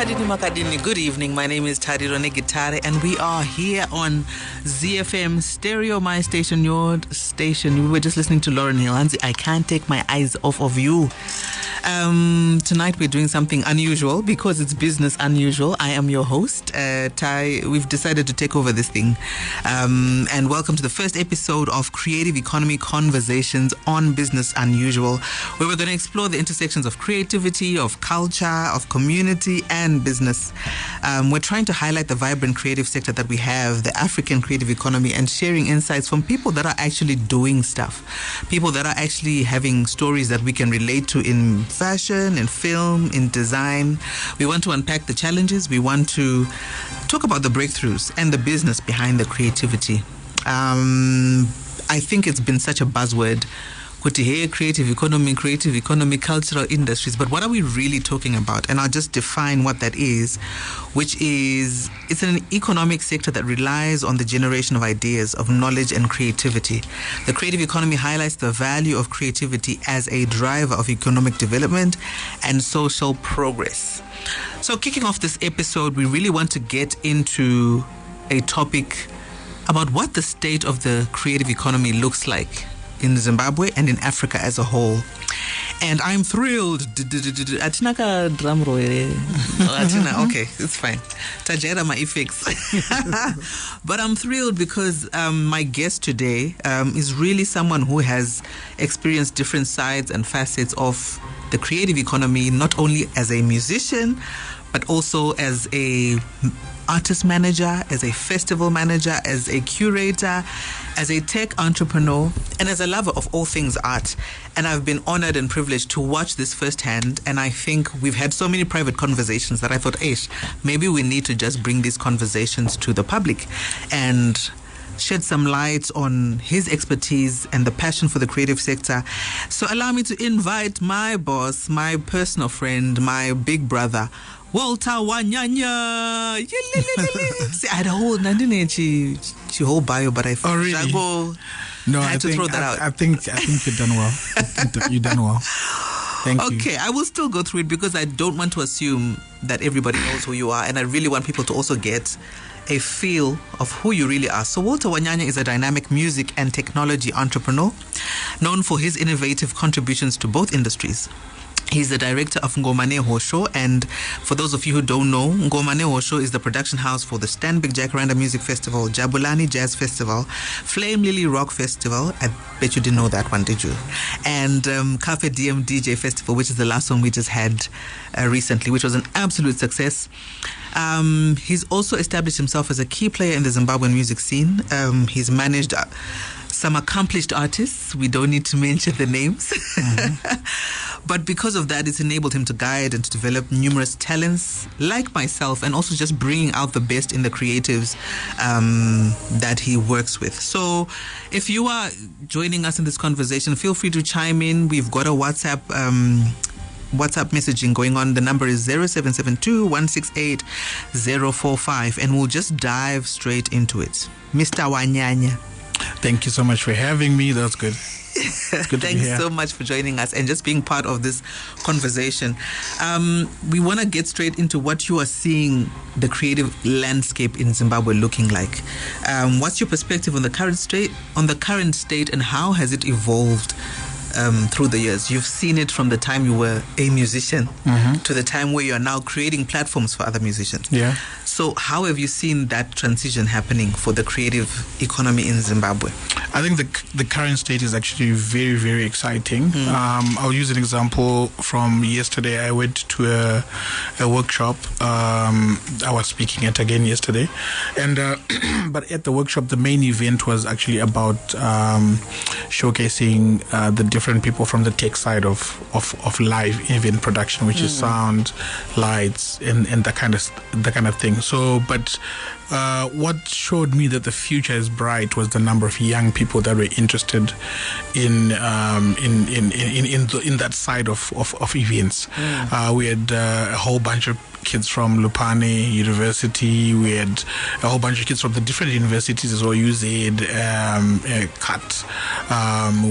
Good evening. My name is Tariro neGitare, and we are here on ZiFM Stereo, my station, your station. We were just listening to Lauren Hill. I can't take my eyes off of you. Tonight we're doing something unusual because it's business unusual. I am your host, Ty. We've decided to take over this thing. And welcome to the first episode of Creative Economy Conversations on Business Unusual, where we're going to explore the intersections of creativity, of culture, of community, and business. We're trying to highlight the vibrant creative sector that we have, the African creative economy, and sharing insights from people that are actually doing stuff, people that are actually having stories that we can relate to in fashion, in film, in design. We want to unpack the challenges. We want to talk about the breakthroughs and the business behind the creativity. I think it's been such a buzzword. Creative economy, cultural industries. But what are we really talking about? And I'll just define what that is, which is it's an economic sector that relies on the generation of ideas, of knowledge and creativity. The creative economy highlights the value of creativity as a driver of economic development and social progress. So kicking off this episode, we really want to get into a topic about what the state of the creative economy looks like in Zimbabwe and in Africa as a whole. And I'm thrilled. Atinaka drum roll. Okay, it's fine. Tajera my effects. But I'm thrilled because my guest today is really someone who has experienced different sides and facets of the creative economy, not only as a musician, but also as a artist manager, as a festival manager, as a curator, as a tech entrepreneur, and as a lover of all things art. And I've been honored and privileged to watch this firsthand. And I think we've had so many private conversations that I thought, maybe we need to just bring these conversations to the public and shed some light on his expertise and the passion for the creative sector. So allow me to invite my boss, my personal friend, my big brother, Walter Wanyanya. See, I had a whole whole bio, but I thought I had to throw that out. I think you've done well. You've done well. Thank you. Okay, I will still go through it because I don't want to assume that everybody knows who you are, and I really want people to also get a feel of who you really are. So Walter Wanyanya is a dynamic music and technology entrepreneur known for his innovative contributions to both industries. He's the director of Ngomane Hosho, and for those of you who don't know, Ngomane Hosho is the production house for the Stanbic Jacaranda Music Festival, Jabulani Jazz Festival, Flame Lily Rock Festival, I bet you didn't know that one, did you? And Carpe Diem DJ Festival, which is the last one we just had recently, which was an absolute success. He's also established himself as a key player in the Zimbabwean music scene. He's managed some accomplished artists. We don't need to mention the names. Mm-hmm. But because of that, it's enabled him to guide and to develop numerous talents like myself, and also just bringing out the best in the creatives that he works with. So if you are joining us in this conversation, feel free to chime in. We've got a WhatsApp messaging going on. The number is 0772 168 045, and we'll just dive straight into it. Mr. Wanyanya. Thank you so much for having me. That's good. It's good Thanks so much for joining us and just being part of this conversation. We want to get straight into what you are seeing the creative landscape in Zimbabwe looking like. What's your perspective on the current state, and how has it evolved through the years? You've seen it from the time you were a musician to the time where you are now creating platforms for other musicians. Yeah. So how have you seen that transition happening for the creative economy in Zimbabwe? I think the current state is actually very, very exciting. I'll use an example from yesterday. I went to a workshop. I was speaking at again yesterday, and but at the workshop, the main event was actually about showcasing the different people from the tech side of live event production, which is sound, lights, and that kind of thing. So, but what showed me that the future is bright was the number of young people that were interested in that side of events. We had a whole bunch of kids from Lupane University. We had a whole bunch of kids from the different universities as well, UZ, CUT.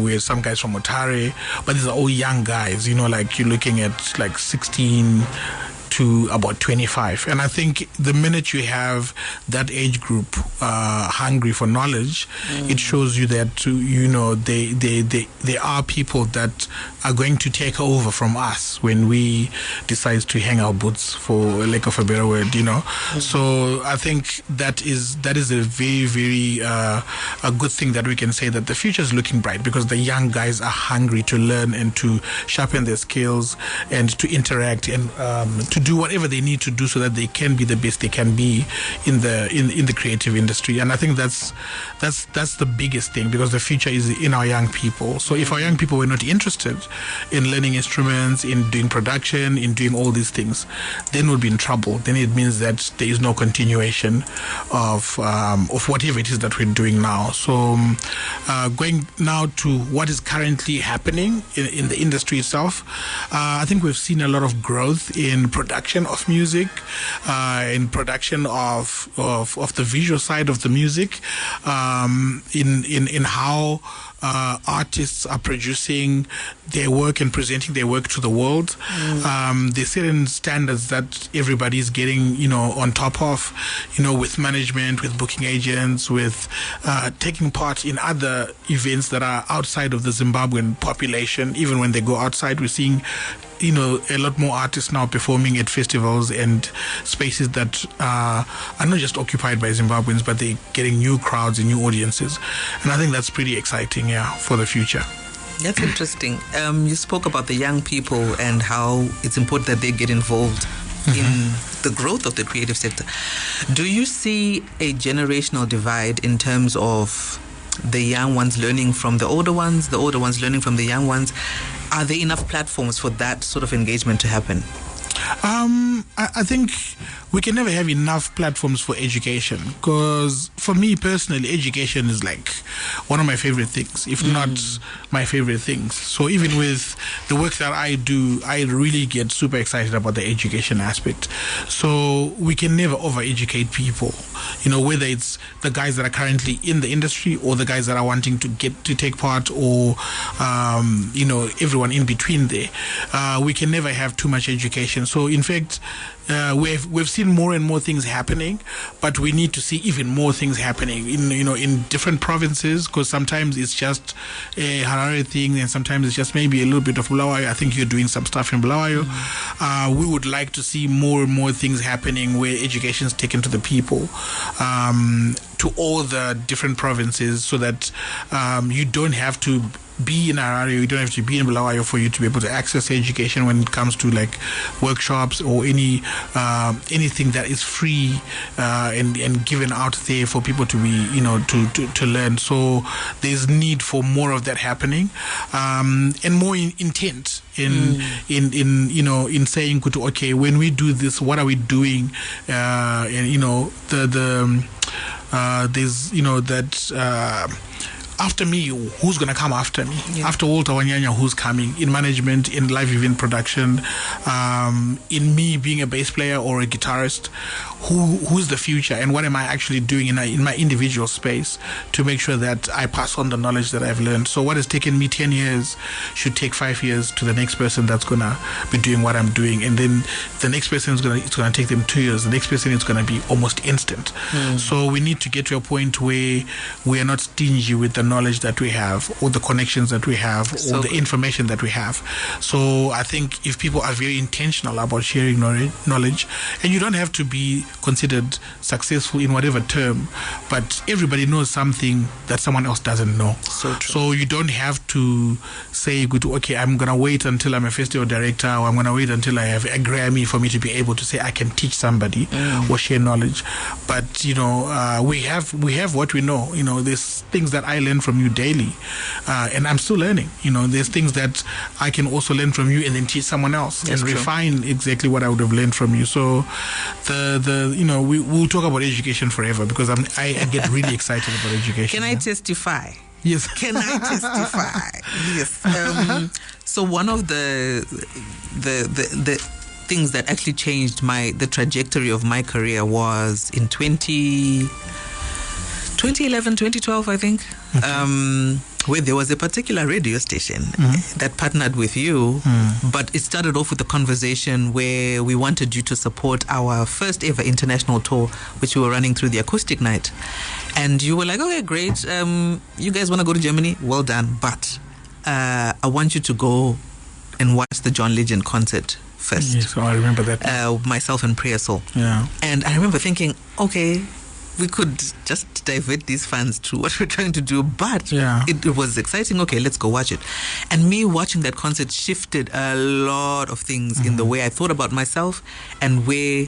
We had some guys from Otare, but these are all young guys, like you're looking at like 16, to about 25. And I think the minute you have that age group hungry for knowledge, it shows you that there are people that are going to take over from us when we decide to hang our boots, for lack of a better word, So I think that is a very, very a good thing that we can say, that the future is looking bright, because the young guys are hungry to learn and to sharpen their skills and to interact and to do whatever they need to do so that they can be the best they can be in the creative industry. And I think that's the biggest thing, because the future is in our young people. So if our young people were not interested in learning instruments, in doing production, in doing all these things, then we'll be in trouble. Then it means that there is no continuation of whatever it is that we're doing now. So going now to what is currently happening in the industry itself, I think we've seen a lot of growth in production of music, in production of the visual side of the music, in how artists are producing their work and presenting their work to the world. There's certain standards that everybody is getting, on top of, with management, with booking agents, with taking part in other events that are outside of the Zimbabwean population. Even when they go outside, we're seeing a lot more artists now performing at festivals and spaces that are not just occupied by Zimbabweans, but they're getting new crowds and new audiences. And I think that's pretty exciting, for the future. That's interesting. You spoke about the young people and how it's important that they get involved in the growth of the creative sector. Do you see a generational divide in terms of the young ones learning from the older ones learning from the young ones? Are there enough platforms for that sort of engagement to happen? I think we can never have enough platforms for education, because for me personally, education is like one of my favorite things, if not my favorite things. So even with the work that I do, I really get super excited about the education aspect. So we can never over-educate people, whether it's the guys that are currently in the industry or the guys that are wanting to get to take part, or everyone in between there. We can never have too much education. So in fact, we've seen more and more things happening, but we need to see even more things happening in different provinces, because sometimes it's just a Harare thing, and sometimes it's just maybe a little bit of Bulawayo. I think you're doing some stuff in Bulawayo. We would like to see more and more things happening where education is taken to the people, to all the different provinces, so that you don't have to be in Harare, you don't have to be in Bulawayo for you to be able to access education when it comes to like workshops or anything that is free and given out there for people to be to learn. So there's need for more of that happening, and more intent in saying, okay, when we do this, what are we doing? There's that. After me, who's going to come after me? Yeah. After Walter Wanyanya, who's coming? In management, in live event production, in me being a bass player or a guitarist, who's the future? And what am I actually doing in my individual space to make sure that I pass on the knowledge that I've learned? So what has taken me 10 years should take 5 years to the next person that's going to be doing what I'm doing. And then the next person it's going to take them 2 years. The next person is going to be almost instant. So we need to get to a point where we are not stingy with the knowledge that we have, or the connections that we have, or the information that we have. So I think if people are very intentional about sharing knowledge, and you don't have to be considered successful in whatever term, but everybody knows something that someone else doesn't know. So true. So you don't have to say, okay, I'm going to wait until I'm a festival director, or I'm going to wait until I have a Grammy for me to be able to say I can teach somebody or share knowledge. But we have what we know. There's things that I learn from you daily, and I'm still learning. There's things that I can also learn from you and then teach someone else. That's and true. Refine exactly what I would have learned from you. So we'll talk about education forever, because I get really excited about education. Can I testify? Yes. Can I testify? Yes. So one of the things that actually changed the trajectory of my career was in 2011, 2012, I think. Okay. where there was a particular radio station that partnered with you, but it started off with a conversation where we wanted you to support our first ever international tour, which we were running through the acoustic night. And you were like, okay, great. You guys want to go to Germany? Well done. But I want you to go and watch the John Legend concert first. Yes, I remember that. Myself and Prayer Soul. Yeah. And I remember thinking, okay, we could just divert these funds to what we're trying to do, but it was exciting. Okay, let's go watch it. And me watching that concert shifted a lot of things in the way I thought about myself and where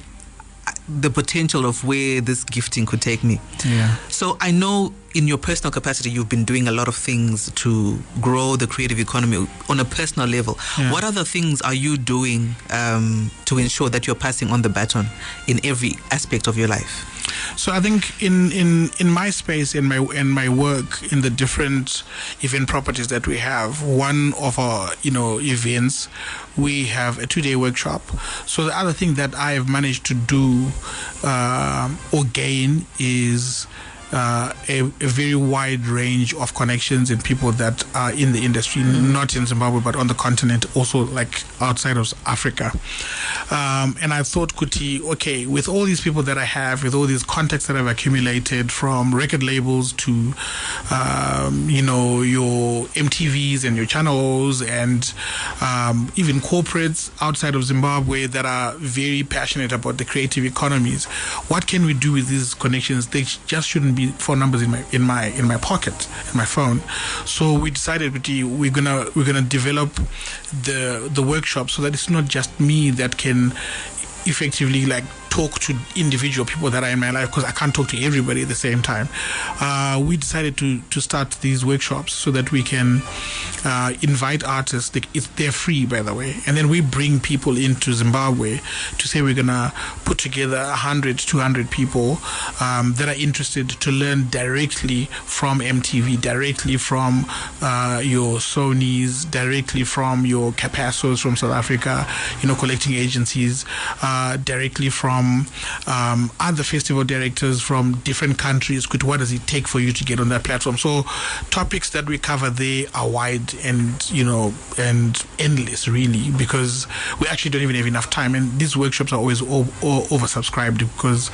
the potential of where this gifting could take me. Yeah. So I know in your personal capacity, you've been doing a lot of things to grow the creative economy on a personal level. Yeah. What other things are you doing to ensure that you're passing on the baton in every aspect of your life? So I think in my space, in my work, in the different event properties that we have, one of our events, we have a 2-day workshop. So the other thing that I have managed to do or gain is a very wide range of connections and people that are in the industry, not in Zimbabwe, but on the continent, also like outside of Africa. And I thought, Kuti, okay, with all these people that I have, with all these contacts that I've accumulated from record labels to, your MTVs and your channels and even corporates outside of Zimbabwe that are very passionate about the creative economies, what can we do with these connections? They just shouldn't be phone numbers in my pocket, in my phone. So we decided we're gonna develop the workshop so that it's not just me that can effectively like talk to individual people that are in my life, because I can't talk to everybody at the same time. We decided to start these workshops so that we can invite artists. They're free, by the way, and then we bring people into Zimbabwe to say we're gonna put together 100, 200 people that are interested to learn directly from MTV, directly from your Sonys, directly from your Capassos from South Africa, collecting agencies, directly from other festival directors from different countries. What does it take for you to get on that platform? So topics that we cover there are wide and endless, really, because we actually don't even have enough time, and these workshops are always oversubscribed because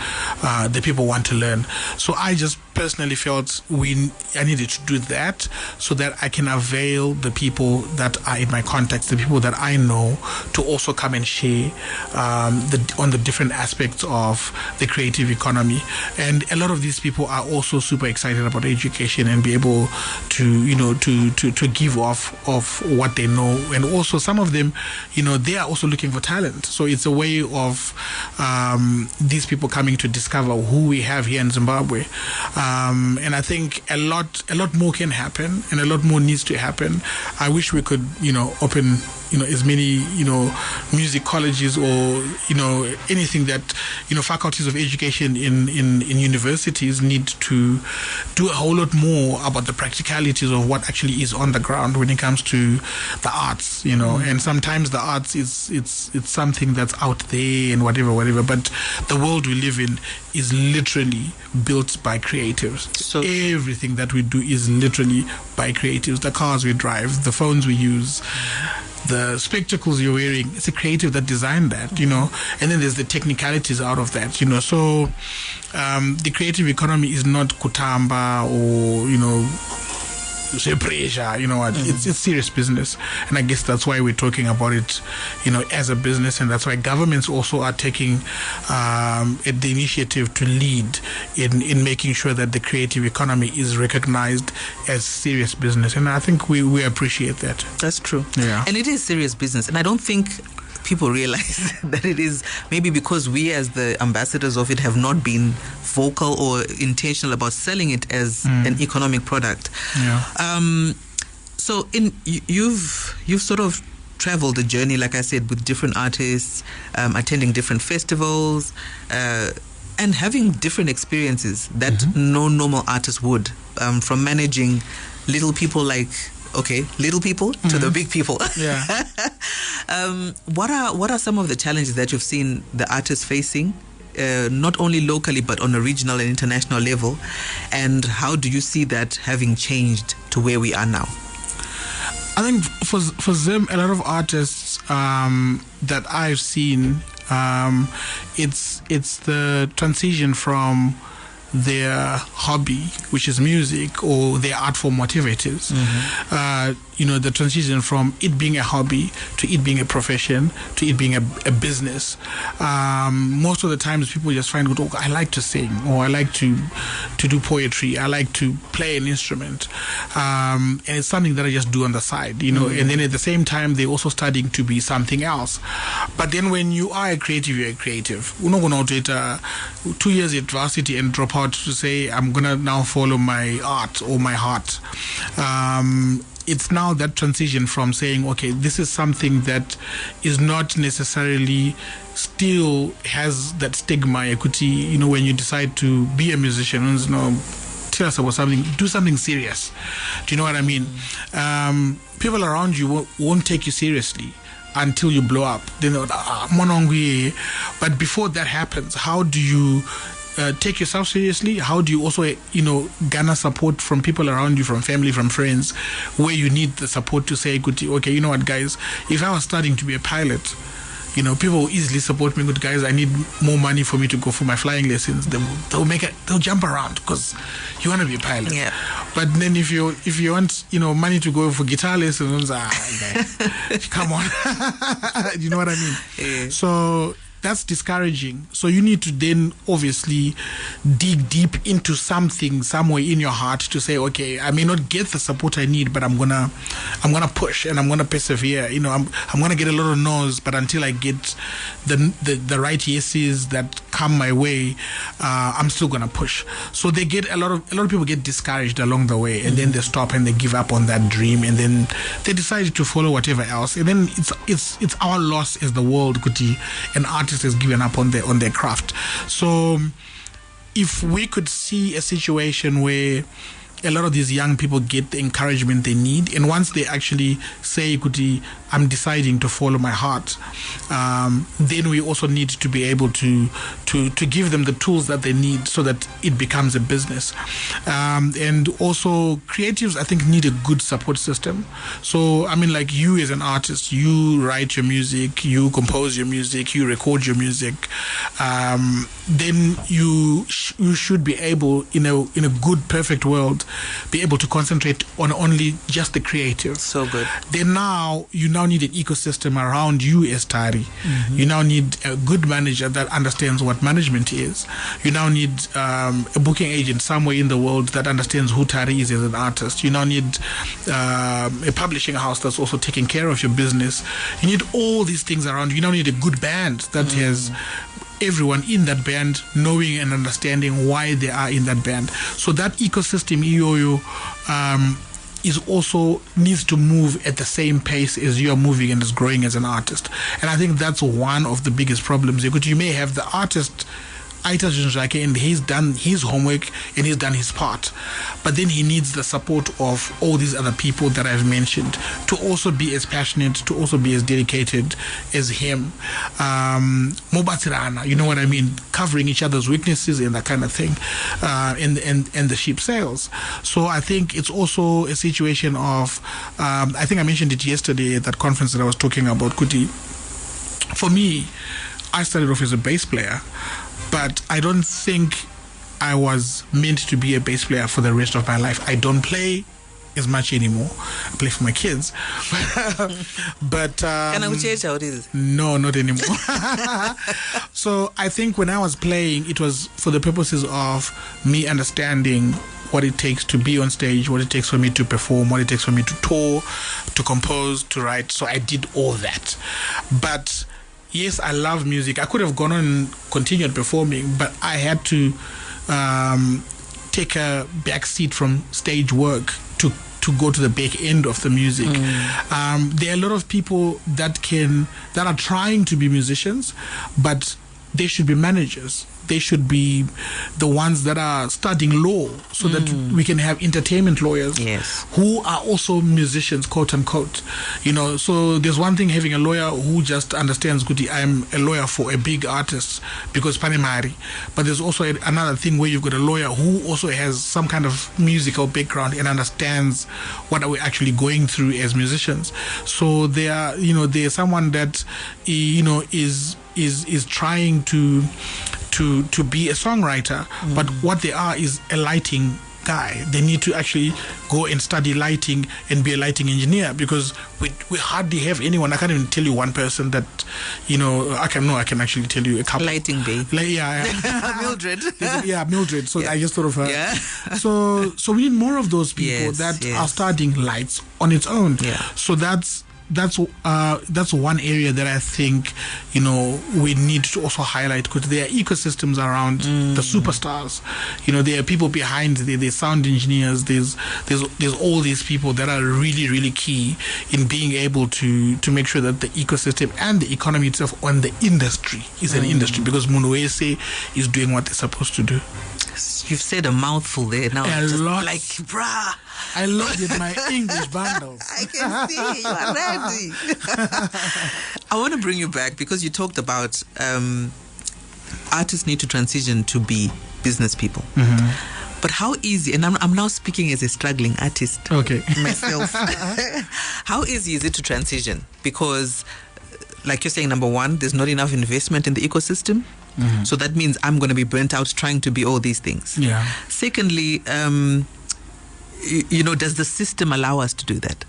the people want to learn. So I just personally felt I needed to do that so that I can avail the people that are in my contacts, the people that I know, to also come and share on the different aspects of the creative economy. And a lot of these people are also super excited about education and be able to give off of what they know. And also some of them, they are also looking for talent. So it's a way of these people coming to discover who we have here in Zimbabwe. And I think a lot more can happen, and a lot more needs to happen. I wish we could, open, as many, music colleges or, anything that, faculties of education in universities need to do a whole lot more about the practicalities of what actually is on the ground when it comes to the arts, and sometimes the arts it's something that's out there and whatever, but the world we live in is literally built by creatives. So everything that we do is literally by creatives. The cars we drive, the phones we use, the spectacles you're wearing, it's a creative that designed that, and then there's the technicalities out of that, so the creative economy is not kutamba or pressure, it's serious business. And I guess that's why we're talking about it, as a business, and that's why governments also are taking the initiative to lead in making sure that the creative economy is recognized as serious business. And I think we appreciate that. That's true. Yeah. And it is serious business. And I don't think people realize that it is, maybe because we as the ambassadors of it have not been vocal or intentional about selling it as an economic product. Yeah. So you've sort of traveled a journey, like I said, with different artists, attending different festivals, and having different experiences that no normal artist would, from managing little people like little people to the big people. Yeah. What are some of the challenges that you've seen the artists facing not only locally but on a regional and international level? And how do you see that having changed to where we are now? I think for Zim, a lot of artists that I've seen, it's the transition from their hobby, which is music, or their art form, whatever it is. The transition from it being a hobby to it being a profession to it being a business. Most of the times people just find, oh, I like to sing, or I like to do poetry, I like to play an instrument, and it's something that I just do on the side, and then at the same time they're also studying to be something else. But then when you are a creative, you're a creative. You're not going to do 2 years at varsity and drop out to say I'm gonna now follow my art or my heart. It's now that transition from saying, okay, this is something that is not necessarily still has that stigma equity, when you decide to be a musician, tell us about something, do something serious. Do you know what I mean? People around you won't take you seriously until you blow up. They know, but before that happens, how do you take yourself seriously? How do you also, garner support from people around you, from family, from friends, where you need the support to say, okay, you know what, guys, if I was starting to be a pilot, people will easily support me. Good, guys, I need more money for me to go for my flying lessons. They'll jump around because you want to be a pilot. Yeah. But then if you want, money to go for guitar lessons, come on. You know what I mean? Yeah. So that's discouraging. So you need to then obviously dig deep into something somewhere in your heart to say, okay, I may not get the support I need, but I'm gonna push and I'm gonna persevere. I'm gonna get a lot of no's, but until I get the right yeses that come my way, I'm still gonna push. So they get a lot of people get discouraged along the way, and then they stop and they give up on that dream, and then they decide to follow whatever else, and then it's our loss as the world, Kuti, and artists has given up on their craft. So if we could see a situation where a lot of these young people get the encouragement they need, and once they actually say, Kuti, I'm deciding to follow my heart, then we also need to be able to give them the tools that they need so that it becomes a business. And also creatives, I think, need a good support system. So like you as an artist, you write your music, you compose your music, you record your music, then you should be able, in a good, perfect world, be able to concentrate on only just the creative. So good. Then you now need an ecosystem around you as Tari. You now need a good manager that understands what management is. You now need a booking agent somewhere in the world that understands who Tari is as an artist. You now need a publishing house that's also taking care of your business. You need all these things around you. You now need a good band that has everyone in that band knowing and understanding why they are in that band. So that ecosystem, is also needs to move at the same pace as you are moving and is growing as an artist. And I think that's one of the biggest problems. You may have the artist and he's done his homework and he's done his part, but then he needs the support of all these other people that I've mentioned to also be as passionate, to also be as dedicated as him. Mobatirana, you know what I mean, covering each other's weaknesses and that kind of thing, and the ship sails. So I think it's also a situation of I think I mentioned it yesterday at that conference that I was talking about, Kuti. For me, I started off as a bass player, but I don't think I was meant to be a bass player for the rest of my life. I don't play as much anymore. I play for my kids. But can I change how it is? No, not anymore. So I think when I was playing, it was for the purposes of me understanding what it takes to be on stage, what it takes for me to perform, what it takes for me to tour, to compose, to write. So I did all that. But yes, I love music. I could have gone on and continued performing, but I had to take a back seat from stage work to go to the back end of the music. There are a lot of people that are trying to be musicians, but they should be managers. they should be the ones that are studying law, so that we can have entertainment lawyers who are also musicians, quote unquote. So there's one thing having a lawyer who just understands, I'm a lawyer for a big artist because Panemari. But there's also another thing where you've got a lawyer who also has some kind of musical background and understands what are we actually going through as musicians. So there's someone that is trying to be a songwriter, but what they are is a lighting guy. They need to actually go and study lighting and be a lighting engineer, because we hardly have anyone. I can't even tell you one person that I can actually tell you a couple. Lighting bay. Mildred. Mildred. So I just thought of her. Yeah. So we need more of those people that are studying lights on its own. Yeah. So that's one area that I think we need to also highlight, because there are ecosystems around the superstars. There are people behind the sound engineers. There's all these people that are really, really key in being able to make sure that the ecosystem and the economy itself on the industry is an industry, because Munuese is doing what they're supposed to do. You've said a mouthful there now. A lot. Like, bruh. I loaded my English bundles. I can see you are ready. I want to bring you back, because you talked about artists need to transition to be business people. But how easy, and I'm now speaking as a struggling artist myself, how easy is it to transition? Because, like you're saying, number one, there's not enough investment in the ecosystem. So that means I'm going to be burnt out trying to be all these things. Yeah. Secondly, does the system allow us to do that?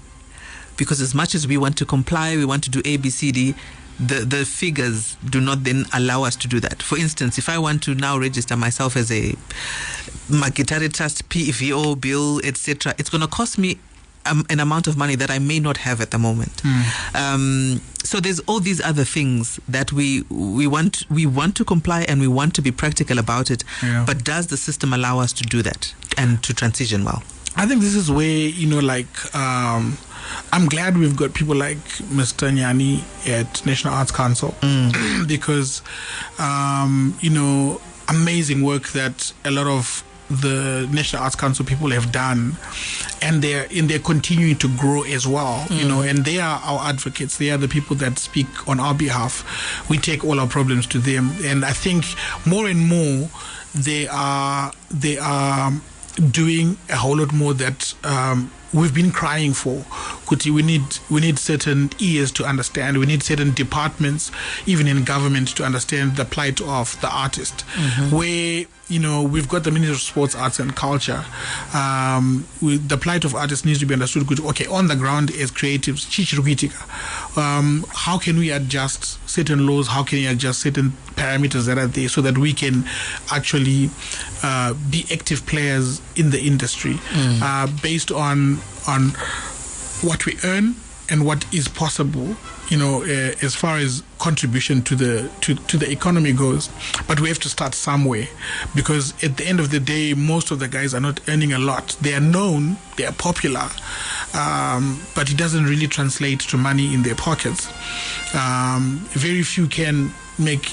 Because as much as we want to comply, we want to do A, B, C, D, the figures do not then allow us to do that. For instance, if I want to now register myself as a neGitare Trust PVO bill, etc., it's going to cost me an amount of money that I may not have at the moment. So there's all these other things that we want to comply, and we want to be practical about it. Yeah. But does the system allow us to do that and to transition well? I think this is where, I'm glad we've got people like Mr. Nyani at National Arts Council, because, amazing work that a lot of the National Arts Council people have done, and they're continuing to grow as well, and they are our advocates. They are the people that speak on our behalf. We take all our problems to them, and I think more and more they are doing a whole lot more that we've been crying for. We need certain ears to understand. We need certain departments, even in government, to understand the plight of the artist. Where we've got the Ministry of Sports, Arts and Culture. The plight of artists needs to be understood. Okay, on the ground as creatives, how can we adjust certain laws? How can we adjust certain parameters that are there, so that we can actually be active players in the industry, based on what we earn and what is possible, as far as contribution to the economy goes. But we have to start somewhere, because at the end of the day, most of the guys are not earning a lot. They are known, they are popular, but it doesn't really translate to money in their pockets. Very few can make,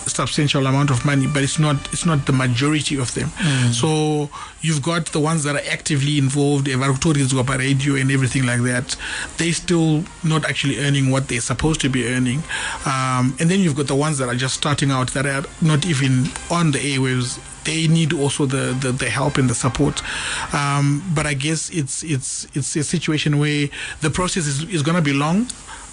substantial amount of money, but it's not the majority of them. So you've got the ones that are actively involved, radio and everything like that. They still not actually earning what they're supposed to be earning, and then you've got the ones that are just starting out, that are not even on the airwaves. They need also the help and the support, but I guess it's a situation where the process is going to be long.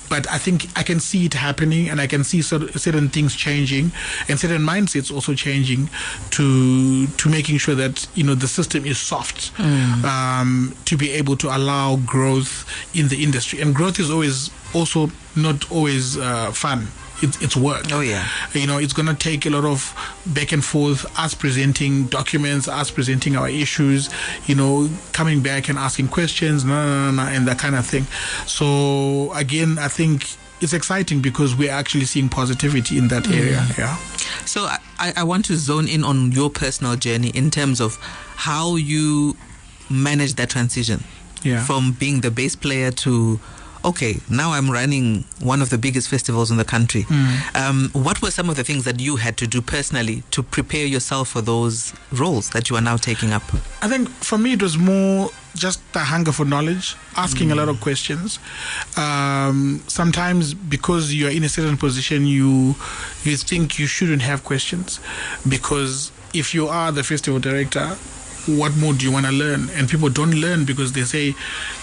But I think I can see it happening, and I can see certain things changing, and certain mindsets also changing to making sure that the system is soft, to be able to allow growth in the industry. And growth is also not always fun. It's work. Oh yeah. It's going to take a lot of back and forth, us presenting documents, us presenting our issues, coming back and asking questions, and that kind of thing. So again, I think it's exciting, because we're actually seeing positivity in that area. Yeah. So I want to zone in on your personal journey in terms of how you manage that transition from being the bass player to okay, now I'm running one of the biggest festivals in the country. What were some of the things that you had to do personally to prepare yourself for those roles that you are now taking up? I think for me it was more just the hunger for knowledge, asking a lot of questions. Sometimes because you're in a certain position, you think you shouldn't have questions, because if you are the festival director, what more do you want to learn? And people don't learn because they say,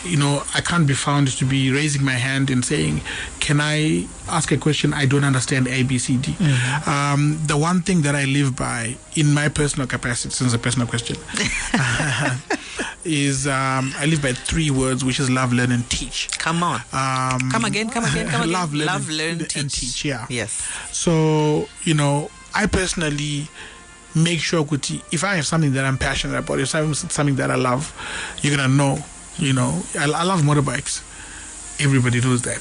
I can't be found to be raising my hand and saying, can I ask a question? I don't understand A, B, C, D. The one thing that I live by in my personal capacity, since a personal question, is I live by 3 words, which is love, learn, and teach. Come on. Come again. Love, learn, and teach. Yeah. Yes. So, I personally make sure if I have something that I'm passionate about, if something that I love, you're gonna know. I love motorbikes. Everybody knows that.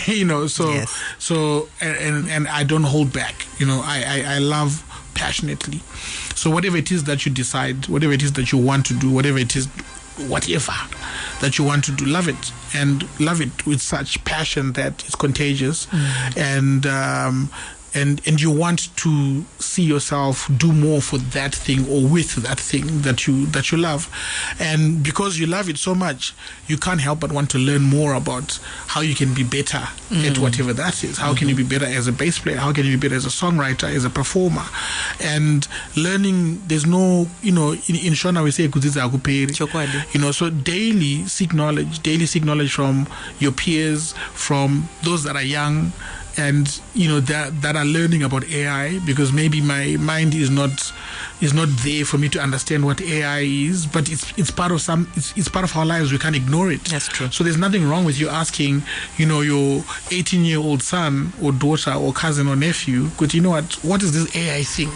Yes. So and I don't hold back. I love passionately. So whatever it is that you decide, whatever it is that you want to do, whatever that you want to do, love it, and love it with such passion that it's contagious. And you want to see yourself do more for that thing or with that thing that you love. And because you love it so much, you can't help but want to learn more about how you can be better at whatever that is. How can you be better as a bass player? How can you be better as a songwriter, as a performer? And learning, there's no, in Shona we say, so daily seek knowledge from your peers, from those that are young, and that are learning about AI, because maybe my mind is not there for me to understand what AI is, but it's part of it's part of our lives. We can't ignore it. That's true. So there's nothing wrong with you asking, your 18-year-old son or daughter or cousin or nephew, but what is this AI thing?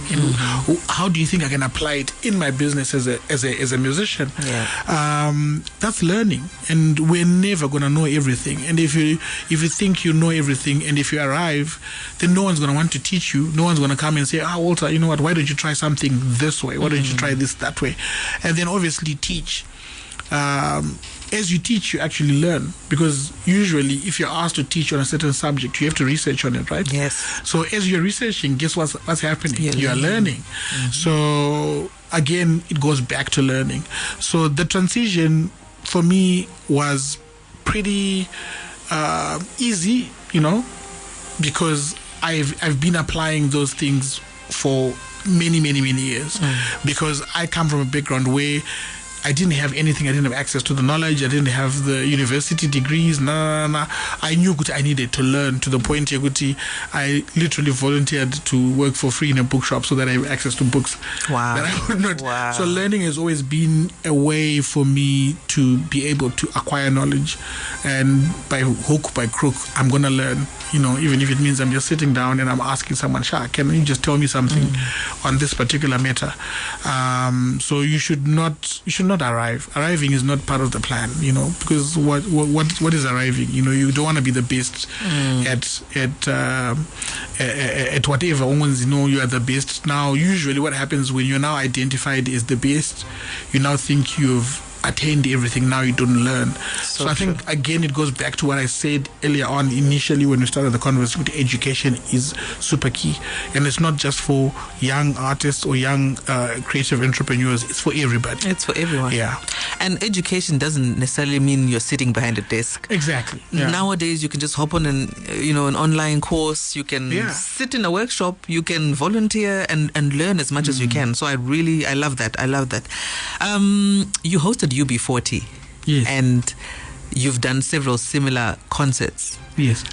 How do you think I can apply it in my business as a musician? Yeah. That's learning, and we're never gonna know everything. And if you think you know everything, and if you arrive, then no one's gonna want to teach you. No one's gonna come and say, Walter, why don't you try something this way? Why don't you try this that way? And then obviously teach. As you teach, you actually learn, because usually if you're asked to teach on a certain subject, you have to research on it, right? Yes. So as you're researching, guess what's happening? You're learning. So again, it goes back to learning. So the transition for me was pretty easy, because I've been applying those things for many years, because I come from a background where I didn't have anything. I didn't have access to the knowledge. I didn't have the university degrees. I knew I needed to learn, to the point I literally volunteered to work for free in a bookshop so that I have access to books. Wow. That I would not. Wow. So learning has always been a way for me to be able to acquire knowledge, and by hook, by crook, I'm going to learn. Even if it means I'm just sitting down and I'm asking someone, Shah, can you just tell me something on this particular matter? So you should not arrive. Arriving is not part of the plan, because what is arriving? You don't want to be the best at whatever. Once you are the best. Now, usually what happens when you're now identified as the best, you now think you've attained everything. Now you don't learn. So I think again it goes back to what I said earlier on initially when we started the conversation. Education is super key, and it's not just for young artists or young creative entrepreneurs. It's for everybody. It's for everyone. Yeah. And education doesn't necessarily mean you're sitting behind a desk. Exactly. Yeah. Nowadays you can just hop on an online course. You can sit in a workshop. You can volunteer and learn as much as you can. So I love that. You hosted UB40. Yes. And you've done several similar concerts. Yes.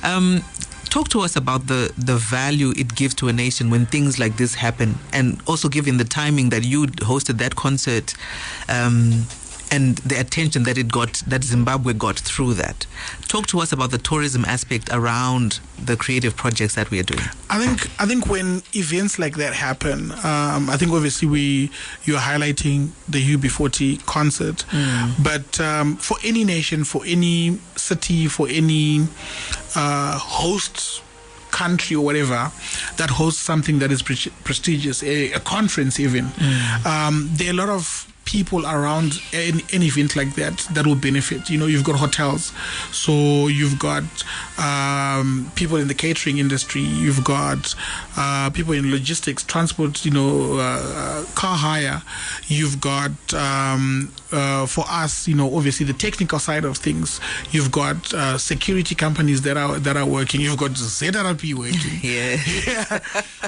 Talk to us about the value it gives to a nation when things like this happen, and also given the timing that you hosted that concert, and the attention that Zimbabwe got through that. Talk to us about the tourism aspect around the creative projects that we are doing. I think when events like that happen, I think obviously you're highlighting the UB40 concert, but for any nation, for any city, for any host country or whatever that hosts something that is prestigious, a conference even, there are a lot of people around an event like that will benefit. You've got hotels, so you've got people in the catering industry, you've got people in logistics, transport, car hire, you've got for us, obviously the technical side of things, you've got security companies that are working, you've got ZRP working. Yeah.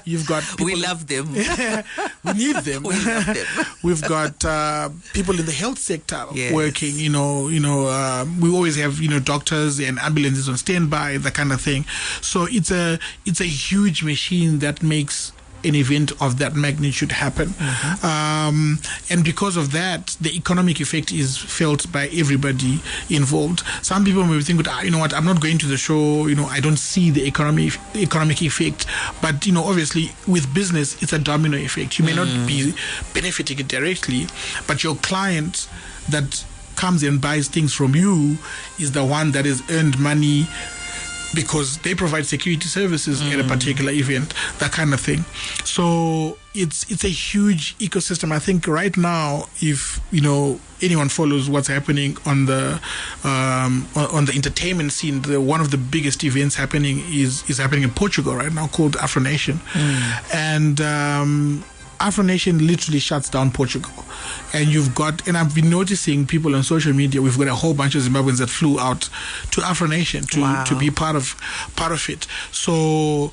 You've got people, we love them. We need them. We love them. We've got people in the health sector Yes. working. We always have doctors and ambulances on standby, that kind of thing. So it's a huge machine that makes an event of that magnitude happen. Mm-hmm. And because of that, the economic effect is felt by everybody involved. Some people may think, you know what, I'm not going to the show, I don't see the economic effect. But, obviously, with business, it's a domino effect. You may not be benefiting it directly, but your client that comes and buys things from you is the one that has earned money because they provide security services at a particular event, that kind of thing. So it's a huge ecosystem. I think right now, if anyone follows what's happening on the entertainment scene, one of the biggest events happening is happening in Portugal right now, called Afro Nation, and Afro Nation literally shuts down Portugal. And I've been noticing people on social media, we've got a whole bunch of Zimbabweans that flew out to Afro Nation to be part of it. So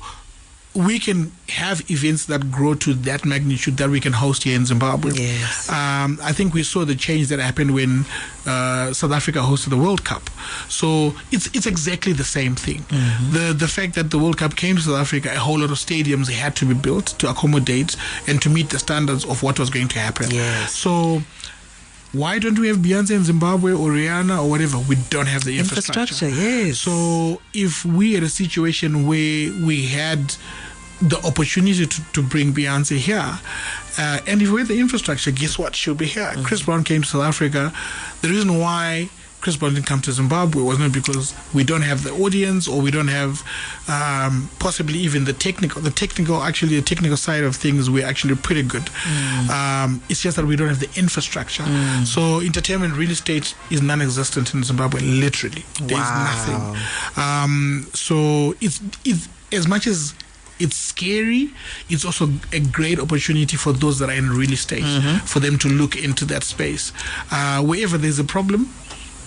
we can have events that grow to that magnitude that we can host here in Zimbabwe. Yes. I think we saw the change that happened when South Africa hosted the World Cup. So it's exactly the same thing. Mm-hmm. The fact that the World Cup came to South Africa, a whole lot of stadiums had to be built to accommodate and to meet the standards of what was going to happen. Yes. So why don't we have Beyonce in Zimbabwe or Rihanna or whatever? We don't have the infrastructure. Yes. So if we had a situation where we had the opportunity to bring Beyonce here, and if we had the infrastructure, guess what? She'll be here. Mm-hmm. Chris Brown came to South Africa. The reason why Chris Brown didn't come to Zimbabwe was not because we don't have the audience or we don't have possibly even the technical side of things. We're actually pretty good. It's just that we don't have the infrastructure. So entertainment real estate is non-existent in Zimbabwe, literally. There's nothing. So it's as much as it's scary, it's also a great opportunity for those that are in real estate, for them to look into that space. Wherever there's a problem,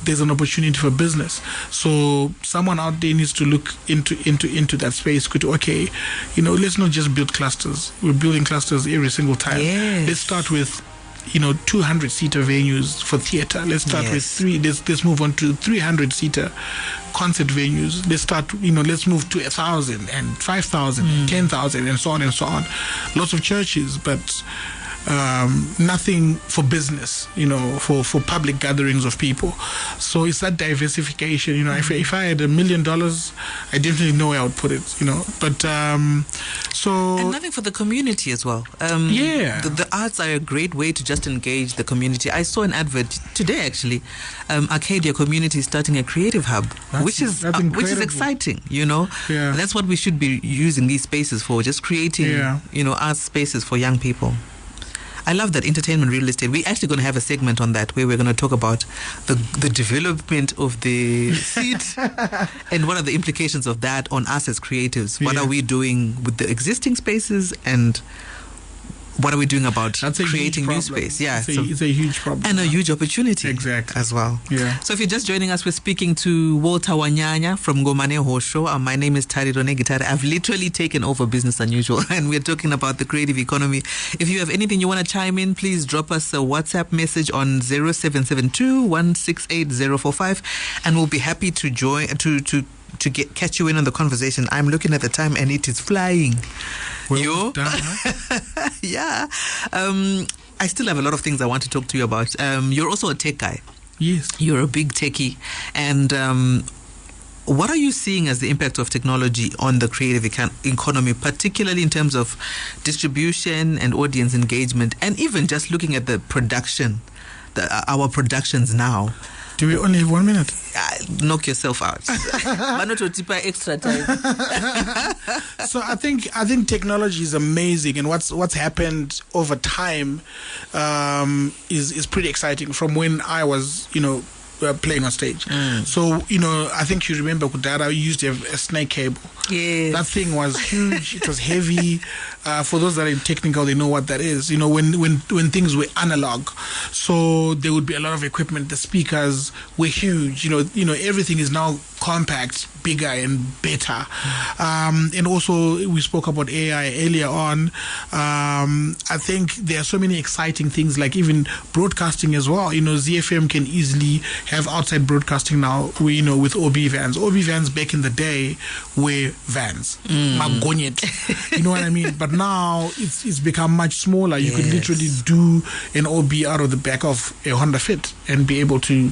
there's an opportunity for business. So someone out there needs to look into that space. Okay, let's not just build clusters. We're building clusters every single time. Yes. Let's start with 200-seater venues for theater. Let's start with let's move on to 300-seater concert venues. Let's start, let's move to 1,000 and 5,000, 10,000, and so on and so on. Lots of churches, but nothing for business, for public gatherings of people. So it's that diversification. If I had $1 million, I definitely know where I would put it. But and nothing for the community as well. The arts are a great way to just engage the community. I saw an advert today actually. Arcadia community is starting a creative hub, which is exciting. That's what we should be using these spaces for, just creating art spaces for young people. I love that entertainment real estate. We're actually going to have a segment on that where we're going to talk about the development of the seat and what are the implications of that on us as creatives. What are we doing with the existing spaces and what are we doing about creating new space? Yeah, it's a huge problem. And a huge opportunity as well. Yeah. So if you're just joining us, we're speaking to Walter Wanyanya from Ngomane Hosho. My name is Tariro neGitare. I've literally taken over Business Unusual and we're talking about the creative economy. If you have anything you want to chime in, please drop us a WhatsApp message on 0772 168 045 and we'll be happy to join to catch you in on the conversation. I'm looking at the time and it is flying. Well done, yeah. I still have a lot of things I want to talk to you about. You're also a tech guy. Yes. You're a big techie. And what are you seeing as the impact of technology on the creative economy, particularly in terms of distribution and audience engagement, and even just looking at the production, our productions now? Do we only have 1 minute? Knock yourself out. But not to tip extra time. So I think technology is amazing, and what's happened over time is pretty exciting. From when I was, playing on stage. So, I think you remember Kudara used to have a snake cable. Yes. That thing was huge. It was heavy. For those that are technical, they know what that is. When things were analog, so there would be a lot of equipment. The speakers were huge. Everything is now compact, bigger and better. And also, we spoke about AI earlier on. I think there are so many exciting things, like even broadcasting as well. ZiFM can easily have outside broadcasting now. With OB vans. OB vans back in the day were vans. Magonyet. You know what I mean? But now it's become much smaller. You could literally do an OB out of the back of a Honda Fit and be able to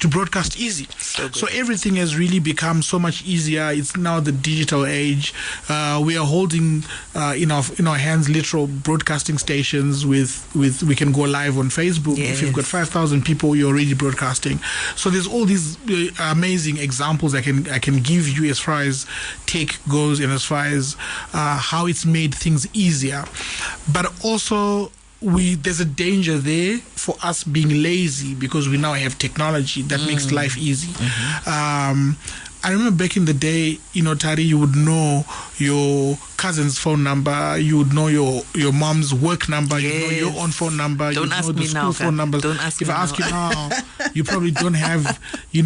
broadcast easy. So everything has really become so much easier. It's now the digital age. We are holding in our hands literal broadcasting stations with we can go live on Facebook. Yes. If you've got 5,000 people, you're already broadcasting. So there's all these amazing examples I can give you as far as tech goes and as far as how it's made things easier. But also, there's a danger there for us being lazy because we now have technology that makes life easy. I remember back in the day, Tari, you would know your cousin's phone number, you would know your mom's work number, you know your own phone number, Don't you ask know the me school now, phone numbers. Don't ask if me I ask now. you now, you probably don't have, you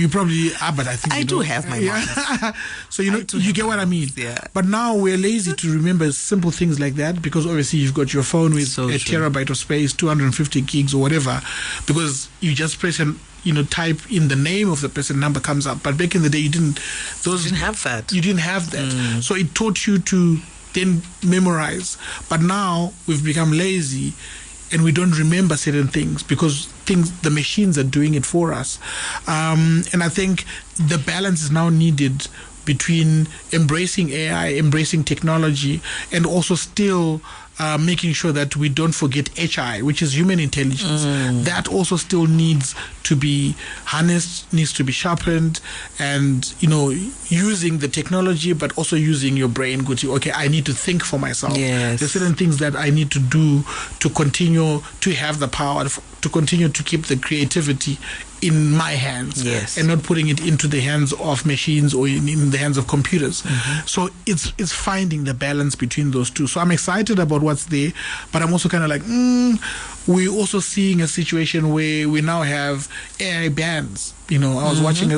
probably, but I think I do have my mom. So, you get what I mean. Yeah. But now we're lazy to remember simple things like that because obviously you've got your phone with So a true. terabyte of space, 250 gigs or whatever, because you just press and type in the name of the person, number comes up. But back in the day, you didn't have that. You didn't have that. So it taught you to then memorize. But now we've become lazy and we don't remember certain things because the machines are doing it for us. And I think the balance is now needed between embracing AI, embracing technology, and also still making sure that we don't forget HI, which is human intelligence. That also still needs to be harnessed, needs to be sharpened, and using the technology, but also using your brain. Okay, I need to think for myself. Yes. There's certain things that I need to do to continue to have the power, to continue to keep the creativity in my hands, yes, and not putting it into the hands of machines or in the hands of computers. So it's finding the balance between those two. So I'm excited about what's there, but I'm also kind of like, we're also seeing a situation where we now have AI bands. I was watching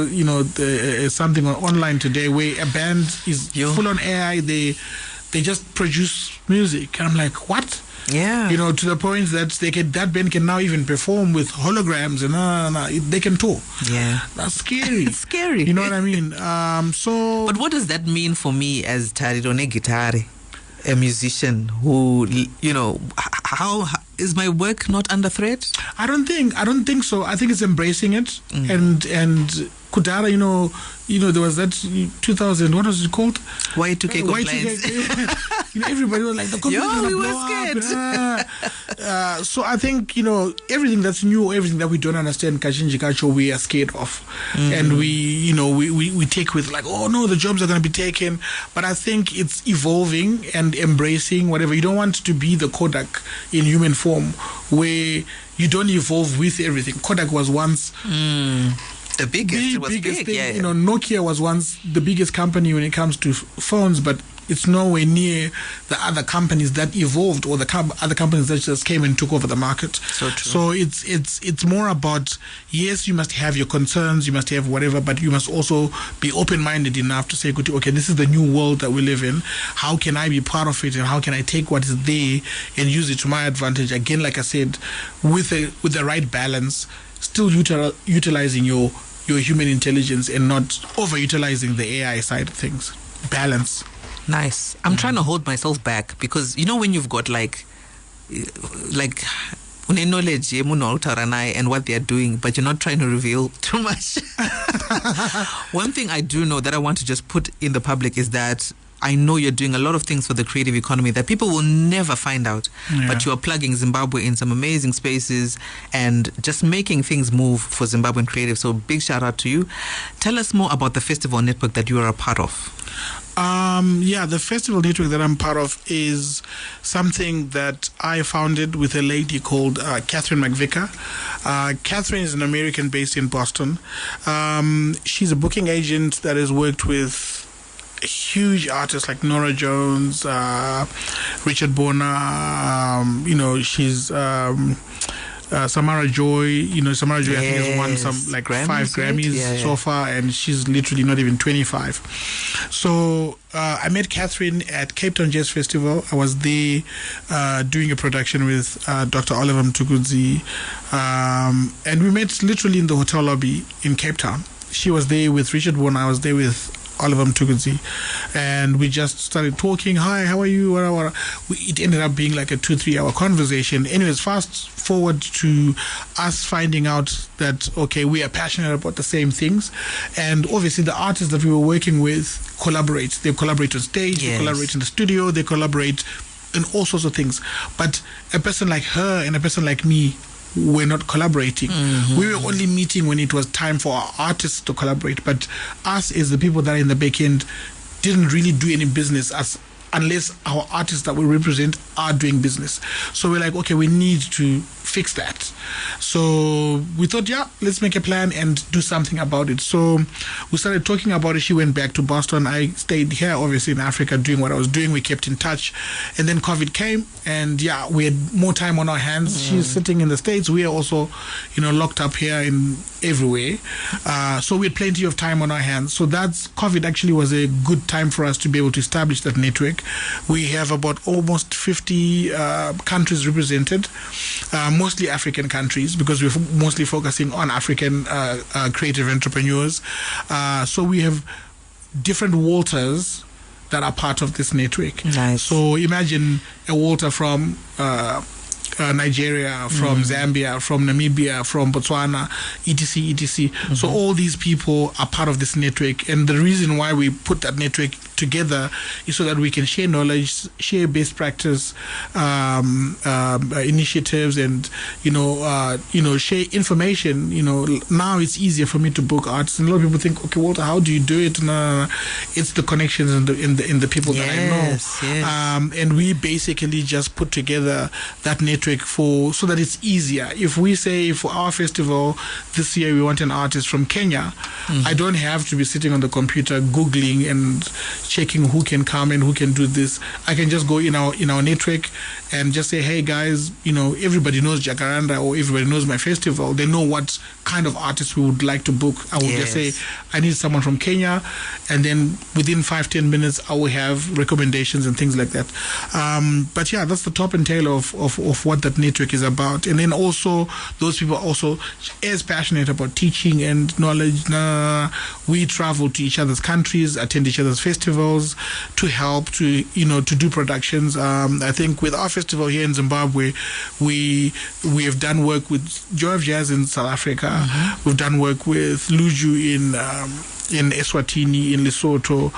something online today where a band is full on AI. They just produce music, and I'm like, what? Yeah. To the point that that band can now even perform with holograms and they can tour. Yeah. That's scary. It's scary. You know what I mean? But what does that mean for me as Tariro neGitare, a musician who, how is my work not under threat? I don't think so. I think it's embracing it and Kudara, there was that 2000, what was it called? Y2K compliance. Y2K. Everybody was like, the computer's gonna we were blow scared. up. So I think, everything that's new, everything that we don't understand, Kachinji Kacho, we are scared of. And we take with like, oh no, the jobs are going to be taken. But I think it's evolving and embracing whatever. You don't want to be the Kodak in human form where you don't evolve with everything. Kodak was once... The biggest thing. Yeah. Nokia was once the biggest company when it comes to phones, but it's nowhere near the other companies that evolved or the other companies that just came and took over the market. So true. So it's more about, yes, you must have your concerns, you must have whatever, but you must also be open-minded enough to say, okay, this is the new world that we live in. How can I be part of it, and how can I take what is there and use it to my advantage? Again, like I said, with the right balance, still utilizing your human intelligence and not overutilizing the AI side of things. Balance. Nice. I'm trying to hold myself back because when you've got like knowledge and what they're doing, but you're not trying to reveal too much. One thing I do know that I want to just put in the public is that I know you're doing a lot of things for the creative economy that people will never find out. But you are plugging Zimbabwe in some amazing spaces and just making things move for Zimbabwean creative. So big shout out to you. Tell us more about the festival network that you are a part of. The festival network that I'm part of is something that I founded with a lady called Catherine McVicker. Catherine is an American based in Boston. She's a booking agent that has worked with huge artists like Nora Jones, Richard Bonner. She's Samara Joy. Samara Joy, I think, has won some Grammys, 5 Grammys so far, and she's literally not even 25. So I met Catherine at Cape Town Jazz Festival. I was there doing a production with Dr. Oliver Mtukudzi, and we met literally in the hotel lobby in Cape Town. She was there with Richard Bonner. I was there with Oliver Mtukudzi, and we just started talking. Hi, how are you? It ended up being like a 2-3 hour conversation. Anyways, fast forward to us finding out that, okay, we are passionate about the same things, and obviously the artists that we were working with collaborate. They collaborate on stage, they collaborate in the studio, they collaborate in all sorts of things. But a person like her and a person like me, we're not collaborating. We were only meeting when it was time for our artists to collaborate. But us, as the people that are in the back end, didn't really do any business unless our artists that we represent are doing business. So we're like, okay, we need to fix that. So we thought, let's make a plan and do something about it. So we started talking about it. She went back to Boston. I stayed here, obviously, in Africa, doing what I was doing. We kept in touch. And then COVID came, and we had more time on our hands. She's sitting in the States. We are also, locked up here in everywhere. So we had plenty of time on our hands. So COVID actually was a good time for us to be able to establish that network. We have about almost 50 countries represented, mostly African countries, because we're mostly focusing on African creative entrepreneurs. So we have different Walters that are part of this network. Nice. So imagine a Walter from Nigeria, from Zambia, from Namibia, from Botswana, etc. So all these people are part of this network, and the reason why we put that network together is so that we can share knowledge, share best practice initiatives, and share information. Now it's easier for me to book artists, and a lot of people think, okay, Walter, how do you do it? No. It's the connections in the people that I know. Yes. And we basically just put together that network so that it's easier. If we say for our festival this year we want an artist from Kenya, I don't have to be sitting on the computer googling and checking who can come and who can do this. I can just go in our network and just say, hey guys, everybody knows Jacaranda, or everybody knows my festival. They know what kind of artists we would like to book. I will just say, I need someone from Kenya, and then within 5-10 minutes I will have recommendations and things like that. But that's the top and tail of what that network is about. And then also those people are also as passionate about teaching and knowledge. We travel to each other's countries, attend each other's festivals to help to do productions. I think with our festival here in Zimbabwe, we have done work with Joy of Jazz in South Africa. We've done work with Luju in Eswatini, in Lesotho.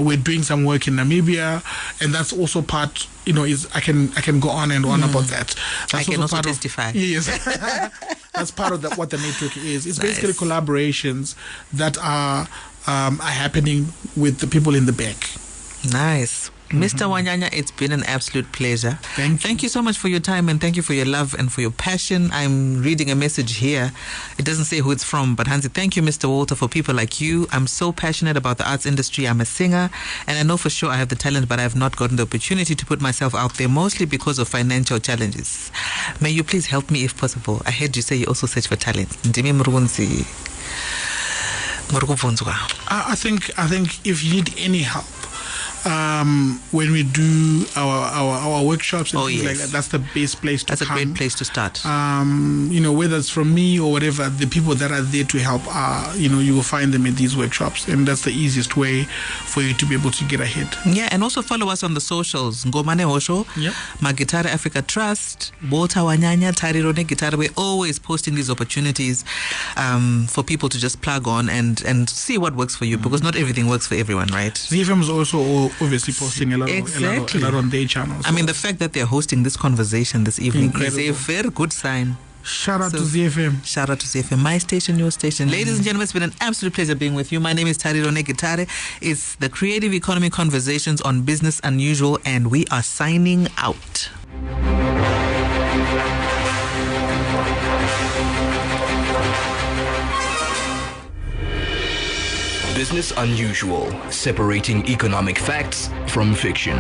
We're doing some work in Namibia, and that's also part. I can go on and on about that. That's I can also testify. Yes, that's part of what the network is. It's basically collaborations that are happening with the people in the back. Nice. Mr. Wanyanya, it's been an absolute pleasure. Thank you so much for your time, and thank you for your love and for your passion. I'm reading a message here. It doesn't say who it's from, but Hansi, thank you, Mr. Walter, for people like you. I'm so passionate about the arts industry. I'm a singer, and I know for sure I have the talent, but I have not gotten the opportunity to put myself out there, mostly because of financial challenges. May you please help me if possible. I heard you say you also search for talent. Ndimi Murunzi. I think if you need any help, when we do our workshops and things like that, that's the best place to come. That's a great place to start. Whether it's from me or whatever, the people that are there to help are, you will find them in these workshops, and that's the easiest way for you to be able to get ahead. Yeah, and also follow us on the socials. Ngomane Osho, neGitare Africa Trust, Walter Wanyanya, Tariro neGitare. We're always posting these opportunities for people to just plug on and see what works for you, because not everything works for everyone, right? ZiFM is also obviously posting a lot on their channels. I mean, the fact that they're hosting this conversation this evening is a very good sign. Shout out to ZiFM. Shout out to ZiFM, my station, your station. Ladies and gentlemen, it's been an absolute pleasure being with you. My name is Tariro neGitare. It's the Creative Economy Conversations on Business Unusual, and we are signing out. Business Unusual, separating economic facts from fiction.